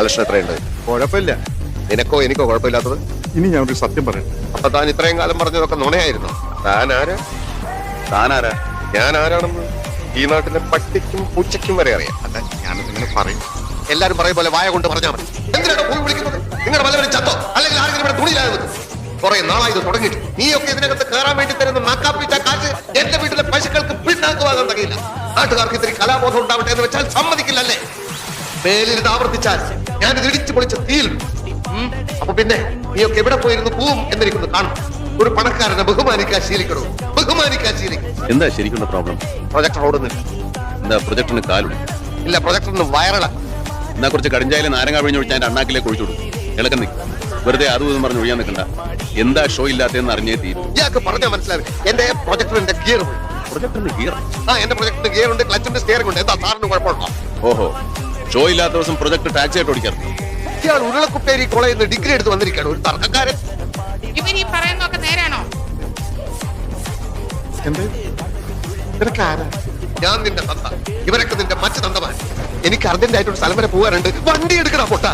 Collection എത്രയുണ്ട്? കുഴപ്പമില്ല. നിനക്കോ എനിക്കോ കുഴപ്പമില്ലാത്തത്? ഇനി ഞാൻ ഒരു സത്യം പറയാം. അപ്പൊ താൻ ഇത്രയും കാലം പറഞ്ഞതൊക്കെ നുണയായിരുന്നു. താനാരാ? ഞാൻ ആരാണെന്ന് ഈ നാട്ടിലെ പട്ടിക്കും പൂച്ചയ്ക്കും വരെ അറിയാം. അല്ല, ഞാനത് ഇങ്ങനെ പറയും. എല്ലാരും പറയും പോലെ വായ കൊണ്ട് പറഞ്ഞാൽ മതി. എന്തിനാണ് പോയി വിളിക്കുന്നത്? നിങ്ങളുടെ വല്ലവരും ചത്തോ അല്ലെങ്കിൽ ആരെങ്കിലും ഇവിടെ തുണിയിലായത്? കുറെ നാളായി ഇത് തുടങ്ങിയിട്ട്. നീയൊക്കെ ഇതിനകത്ത് കയറാൻ വേണ്ടി തരുന്ന നാക്കാപ്പിച്ച കാശ് എന്റെ വീട്ടിലെ പശുക്കൾക്ക് പിണ്ണാക്കുവാകാൻ തകയില്ല. നാട്ടുകാർക്ക് ഇത്തിരി കലാബോധം ഉണ്ടാവട്ടെ എന്ന് വെച്ചാൽ സമ്മതിക്കില്ലല്ലേ? മേലിൽ ഇത് ആവർത്തിച്ചാൽ ഞാനിത് ഇടിച്ചു പൊളിച്ച് തീരും. അപ്പൊ പിന്നെ നീയൊക്കെ എവിടെ പോയിരുന്നു പോവും എന്നിരിക്കുന്നു കാണും. ഒരു പണക്കാരനെ ബഹുമാനിക്കാൻ ശീലിക്കണോ? ബഹുമാനിക്കാൻ ശീലിക്കും. എന്താ ശരിക്കുള്ള പ്രോബ്ലം? പ്രൊജക്ടർ ഓടുന്നില്ല. എന്താ പ്രൊജക്ടറിന് കാലും? ഇല്ല, പ്രൊജക്ടറിന് വയറല. എന്നാ കുറച്ച് കടിഞ്ചായാലും നാരങ്ങ പിഴിഞ്ഞൊഴിച്ച് അതിന്റെ അണ്ണാക്കിലേക്ക് ഒഴിച്ചു കൊടുക്കും. ഇളക്കം നിൽക്കും. വെറുതെ അതും പറഞ്ഞ് ഒഴിയാൻ നിൽക്കണ്ട. എന്താ ഷോ ഇല്ലാത്തതെന്ന് അറിഞ്ഞേ തീരും. ഇയാൾക്ക് പറഞ്ഞാൽ മനസ്സിലാവും. എന്റെ പ്രൊജക്ടറിന്റെ ഗിയർ പോയി. പ്രൊജക്ടറിന് ഗിയർ? എന്റെ പ്രൊജക്ടറിന് ഗിയർ ഉണ്ട്, ക്ലച്ചിന്റെ സ്റ്റിയറിംഗ് ഉണ്ട്. എന്താ സാറിന് കുഴപ്പമുണ്ടോ? ഓഹോ, ഷോ ഇല്ലാത്ത ദിവസം പ്രൊജക്ടർ ടാക്സി ആയിട്ട് ഓടിക്കാറുണ്ട്. ഇയാൾ ഉരുളക്കുപ്പേരി കോളേജിൽ നിന്ന് ഡിഗ്രി എടുത്ത് വന്നിരിക്കുകയാണ്. ഒരു തർക്കക്കാരൻ. ഇവൻ ഈ പറയുന്നതൊക്കെ നേരാണോ? എന്ത്? നിനക്ക് ആരാ? ഞാൻ നിന്റെ തന്ത, ഇവരൊക്കെ നിന്റെ മറ്റു തന്തമാൻ. എനിക്ക് അർജന്റായിട്ടൊരു സ്ഥലം വരെ പോകാനുണ്ട്. വണ്ടി എടുക്കണ പൊട്ട.